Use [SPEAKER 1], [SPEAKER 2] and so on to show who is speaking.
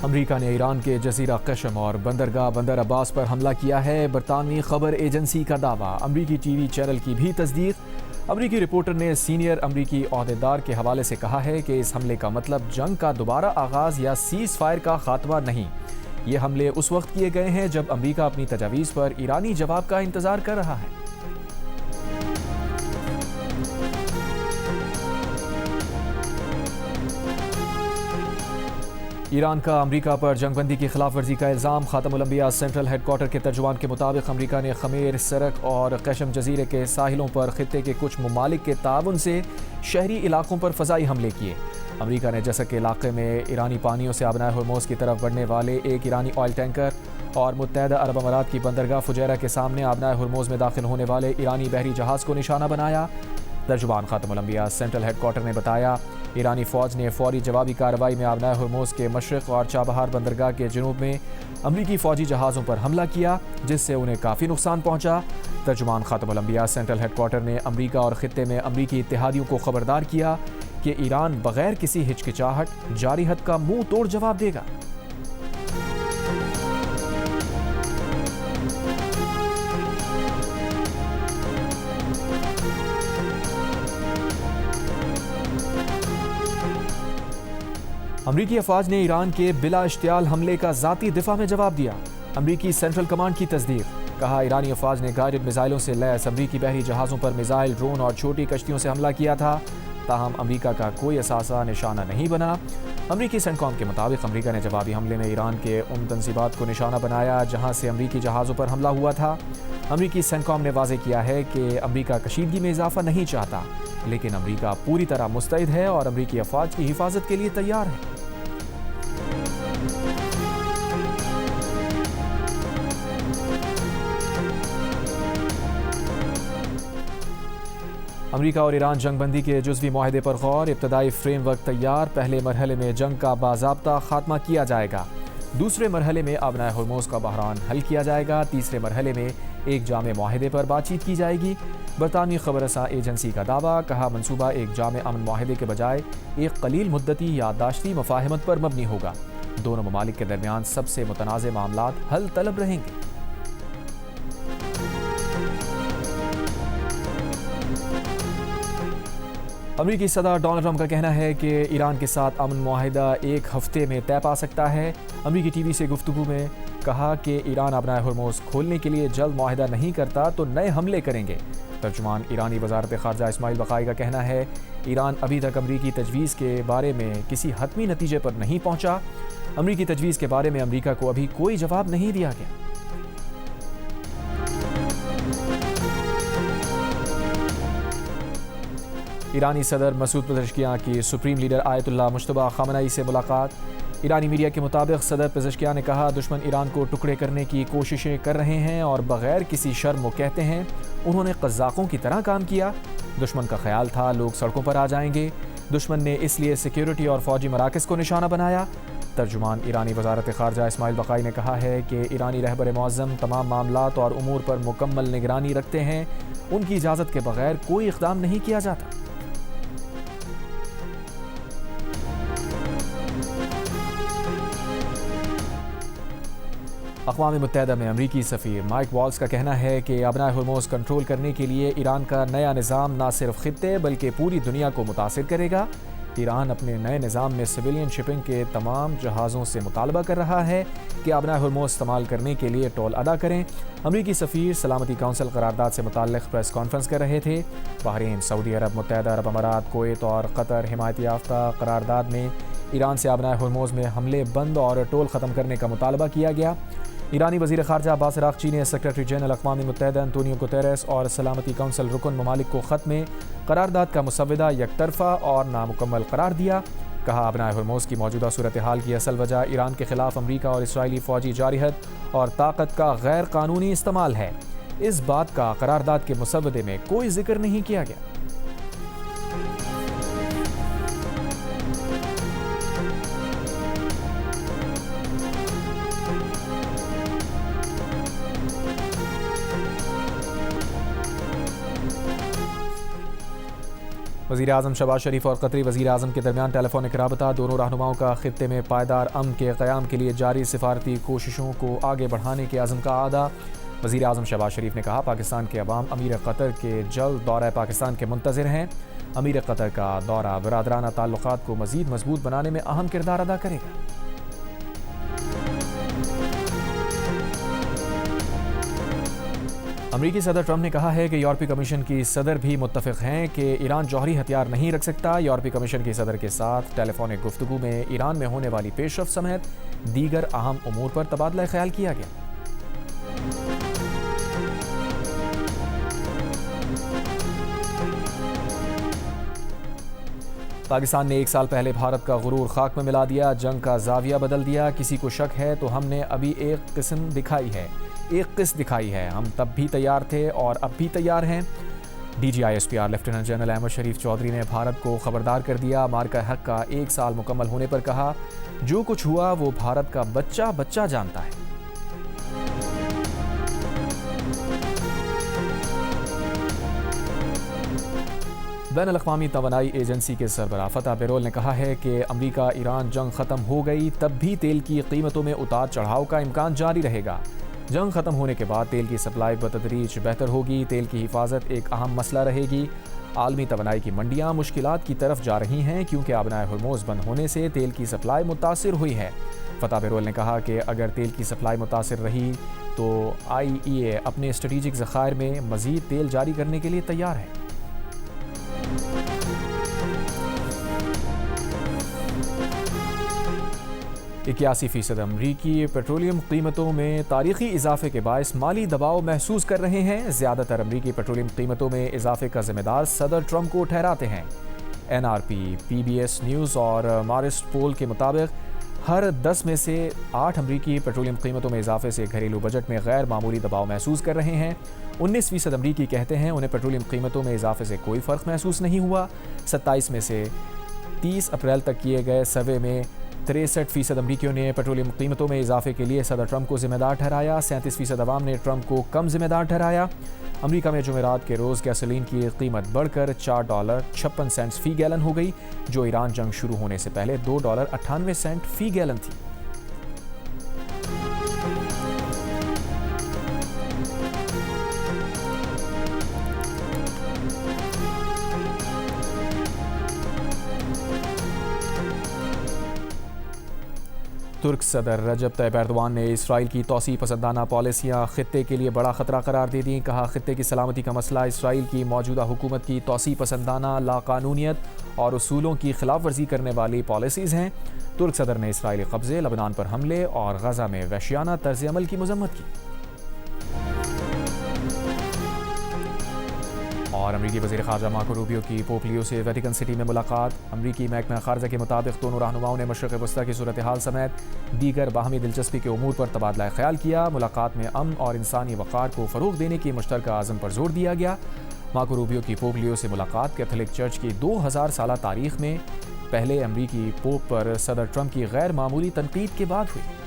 [SPEAKER 1] امریکہ نے ایران کے جزیرہ قشم اور بندرگاہ بندر عباس پر حملہ کیا ہے۔ برطانوی خبر ایجنسی کا دعویٰ، امریکی ٹی وی چینل کی بھی تصدیق۔ امریکی رپورٹر نے سینئر امریکی عہدیدار کے حوالے سے کہا ہے کہ اس حملے کا مطلب جنگ کا دوبارہ آغاز یا سیز فائر کا خاتمہ نہیں۔ یہ حملے اس وقت کیے گئے ہیں جب امریکہ اپنی تجاویز پر ایرانی جواب کا انتظار کر رہا ہے۔ ایران کا امریکہ پر جنگ بندی کی خلاف ورزی کا الزام۔ خاتم الانبیاء سینٹرل ہیڈ کوارٹر کے ترجمان کے مطابق امریکہ نے خمیر، سرک اور قشم جزیرے کے ساحلوں پر خطے کے کچھ ممالک کے تعاون سے شہری علاقوں پر فضائی حملے کیے۔ امریکہ نے جسک کے علاقے میں ایرانی پانیوں سے آبنائے ہرموز کی طرف بڑھنے والے ایک ایرانی آئل ٹینکر اور متحدہ عرب امارات کی بندرگاہ فجیرہ کے سامنے آبنائے ہرموز میں داخل ہونے والے ایرانی بحری جہاز کو نشانہ بنایا۔ ترجمان خاتم الانبیاء سینٹرل ہیڈ کوارٹر نے بتایا، ایرانی فوج نے فوری جوابی کارروائی میں آبنائے ہرموز کے مشرق اور چابہار بندرگاہ کے جنوب میں امریکی فوجی جہازوں پر حملہ کیا، جس سے انہیں کافی نقصان پہنچا۔ ترجمان خاتم الانبیاء سینٹرل ہیڈ کوارٹر نے امریکہ اور خطے میں امریکی اتحادیوں کو خبردار کیا کہ ایران بغیر کسی ہچکچاہٹ جاری حد کا منہ توڑ جواب دے گا۔ امریکی افواج نے ایران کے بلا اشتعال حملے کا ذاتی دفاع میں جواب دیا۔ امریکی سینٹرل کمانڈ کی تصدیق، کہا ایرانی افواج نے گائیڈڈ میزائلوں سے لیس امریکی بحری جہازوں پر میزائل، ڈرون اور چھوٹی کشتیوں سے حملہ کیا تھا، تاہم امریکہ کا کوئی اثاثہ نشانہ نہیں بنا۔ امریکی سینٹکام کے مطابق امریکہ نے جوابی حملے میں ایران کے ان تنصیبات کو نشانہ بنایا جہاں سے امریکی جہازوں پر حملہ ہوا تھا۔ امریکی سینٹکام نے واضح کیا ہے کہ امریکہ کشیدگی میں اضافہ نہیں چاہتا، لیکن امریکہ پوری طرح مستعد ہے اور امریکی افواج کی حفاظت کے لیے تیار ہے۔ امریکہ اور ایران جنگ بندی کے جزوی معاہدے پر غور، ابتدائی فریم ورک تیار، پہلے مرحلے میں جنگ کا باضابطہ خاتمہ کیا جائے گا، دوسرے مرحلے میں آبنائے ہرموز کا بحران حل کیا جائے گا، تیسرے مرحلے میں ایک جامع معاہدے پر بات چیت کی جائے گی۔ برطانوی خبر رساں ایجنسی کا دعویٰ، کہا منصوبہ ایک جامع امن معاہدے کے بجائے ایک قلیل مدتی یادداشتی مفاہمت پر مبنی ہوگا۔ دونوں ممالک کے درمیان سب سے متنازع معاملات حل طلب رہیں گے۔ امریکی صدر ڈونلڈ ٹرمپ کا کہنا ہے کہ ایران کے ساتھ امن معاہدہ ایک ہفتے میں طے پا سکتا ہے۔ امریکی ٹی وی سے گفتگو میں کہا کہ ایران آبنائے ہرموز کھولنے کے لیے جلد معاہدہ نہیں کرتا تو نئے حملے کریں گے۔ ترجمان ایرانی وزارت خارجہ اسماعیل بقائی کا کہنا ہے، ایران ابھی تک امریکی تجویز کے بارے میں کسی حتمی نتیجے پر نہیں پہنچا۔ امریکی تجویز کے بارے میں امریکہ کو ابھی کوئی جواب نہیں دیا گیا۔ ایرانی صدر مسعود پزشکیان کی سپریم لیڈر آیت اللہ مجتبیٰ خامنہئی سے ملاقات۔ ایرانی میڈیا کے مطابق صدر پزشکیان نے کہا، دشمن ایران کو ٹکڑے کرنے کی کوششیں کر رہے ہیں اور بغیر کسی شرم و کہتے ہیں انہوں نے قزاقوں کی طرح کام کیا۔ دشمن کا خیال تھا لوگ سڑکوں پر آ جائیں گے، دشمن نے اس لیے سیکیورٹی اور فوجی مراکز کو نشانہ بنایا۔ ترجمان ایرانی وزارت خارجہ اسماعیل بقائی نے کہا ہے کہ ایرانی رہبر معظم تمام معاملات اور امور پر مکمل نگرانی رکھتے ہیں، ان کی اجازت کے بغیر کوئی اقدام نہیں کیا جاتا۔ اقوام متحدہ میں امریکی سفیر مائک والز کا کہنا ہے کہ آبنائے ہرموز کنٹرول کرنے کے لیے ایران کا نیا نظام نہ صرف خطے بلکہ پوری دنیا کو متاثر کرے گا۔ ایران اپنے نئے نظام میں سویلین شپنگ کے تمام جہازوں سے مطالبہ کر رہا ہے کہ آبنائے ہرموز استعمال کرنے کے لیے ٹول ادا کریں۔ امریکی سفیر سلامتی کونسل قرارداد سے متعلق پریس کانفرنس کر رہے تھے۔ بحرین، سعودی عرب، متحدہ عرب امارات، کویت اور قطر حمایت یافتہ قرارداد میں ایران سے آبنائے ہرموز میں حملے بند اور ٹول ختم کرنے کا مطالبہ کیا گیا۔ ایرانی وزیر خارجہ عباس عراقچی نے سیکریٹری جنرل اقوام متحدہ انطونیو گوتیرس اور سلامتی کونسل رکن ممالک کو خط میں قرارداد کا مسودہ یک طرفہ اور نامکمل قرار دیا۔ کہا، آبنائے ہرموز کی موجودہ صورتحال کی اصل وجہ ایران کے خلاف امریکہ اور اسرائیلی فوجی جارحیت اور طاقت کا غیر قانونی استعمال ہے۔ اس بات کا قرارداد کے مسودے میں کوئی ذکر نہیں کیا گیا۔ وزیر اعظم شہباز شریف اور قطری وزیر اعظم کے درمیان ٹیلی فونک رابطہ، دونوں رہنماؤں کا خطے میں پائیدار امن کے قیام کے لیے جاری سفارتی کوششوں کو آگے بڑھانے کے عزم کا اعادہ۔ وزیر اعظم شہباز شریف نے کہا، پاکستان کے عوام امیر قطر کے جلد دورہ پاکستان کے منتظر ہیں۔ امیر قطر کا دورہ برادرانہ تعلقات کو مزید مضبوط بنانے میں اہم کردار ادا کرے گا۔ امریکی صدر ٹرمپ نے کہا ہے کہ یورپی کمیشن کی صدر بھی متفق ہیں کہ ایران جوہری ہتھیار نہیں رکھ سکتا۔ یورپی کمیشن کی صدر کے ساتھ ٹیلی فونک گفتگو میں ایران میں ہونے والی پیش رفت سمیت دیگر اہم امور پر تبادلہ خیال کیا گیا۔ پاکستان نے 1 سال پہلے بھارت کا غرور خاک میں ملا دیا، جنگ کا زاویہ بدل دیا۔ کسی کو شک ہے تو ہم نے ابھی ایک قسط دکھائی ہے، ہم تب بھی تیار تھے اور اب بھی تیار ہیں۔ D G I S P R lieutenant general Ahmed Sharif Chaudhry نے بھارت کو خبردار کر دیا۔ مارکہ حق کا 1 سال مکمل ہونے پر کہا، جو کچھ ہوا وہ بھارت کا بچہ جانتا ہے۔ بین الاقوامی توانائی ایجنسی کے سربراہ فتح بیرول نے کہا ہے کہ امریکہ ایران جنگ ختم ہو گئی تب بھی تیل کی قیمتوں میں اتار چڑھاؤ کا امکان جاری رہے گا۔ جنگ ختم ہونے کے بعد تیل کی سپلائی بتدریج بہتر ہوگی۔ تیل کی حفاظت ایک اہم مسئلہ رہے گی۔ عالمی توانائی کی منڈیاں مشکلات کی طرف جا رہی ہیں کیونکہ آبنائے ہرموز بند ہونے سے تیل کی سپلائی متاثر ہوئی ہے۔ فتح بیرول نے کہا کہ اگر تیل کی سپلائی متاثر رہی تو IEA اپنے اسٹریٹجک ذخائر میں مزید تیل جاری کرنے کے لیے تیار ہے۔ %81 امریکی پیٹرولیم قیمتوں میں تاریخی اضافے کے باعث مالی دباؤ محسوس کر رہے ہیں۔ زیادہ تر امریکی پیٹرولیم قیمتوں میں اضافے کا ذمہ دار صدر ٹرمپ کو ٹھہراتے ہیں۔ NRP، PBS نیوز اور مارسٹ پول کے مطابق ہر 10 میں سے 8 امریکی پیٹرولیم قیمتوں میں اضافے سے گھریلو بجٹ میں غیر معمولی دباؤ محسوس کر رہے ہیں۔ 19% امریکی کہتے ہیں انہیں پیٹرولیم قیمتوں میں اضافے سے کوئی فرق محسوس نہیں ہوا۔ 27 میں سے 30 اپریل تک کیے گئے سروے میں 63% امریکیوں نے پیٹرولیم قیمتوں میں اضافے کے لیے صدر ٹرمپ کو ذمہ دار ٹھہرایا۔ 37% عوام نے ٹرمپ کو کم ذمہ دار ٹھہرایا۔ امریکہ میں جمعرات کے روز گیسولین کی قیمت بڑھ کر $4.56 فی گیلن ہو گئی، جو ایران جنگ شروع ہونے سے پہلے $2.98 فی گیلن تھی۔ ترک صدر رجب طیب ایردوان نے اسرائیل کی توسیع پسندانہ پالیسیاں خطے کے لیے بڑا خطرہ قرار دے دیں۔ کہا، خطے کی سلامتی کا مسئلہ اسرائیل کی موجودہ حکومت کی توسیع پسندانہ، لاقانونیت اور اصولوں کی خلاف ورزی کرنے والی پالیسیز ہیں۔ ترک صدر نے اسرائیلی قبضے، لبنان پر حملے اور غزہ میں وحشیانہ طرز عمل کی مذمت کی۔ اور امریکی وزیر خارجہ مارکو روبیو کی پوپ لیو سے ویٹیکن سٹی میں ملاقات۔ امریکی محکمہ خارجہ کے مطابق دونوں رہنماؤں نے مشرق وسطیٰ کی صورتحال سمیت دیگر باہمی دلچسپی کے امور پر تبادلہ خیال کیا۔ ملاقات میں امن اور انسانی وقار کو فروغ دینے کی مشترکہ عزم پر زور دیا گیا۔ مارکو روبیو کی پوپ لیو سے ملاقات کیتھولک چرچ کی 2000 سالہ تاریخ میں پہلے امریکی پوپ پر صدر ٹرمپ کی غیر معمولی تنقید کے بعد ہوئی۔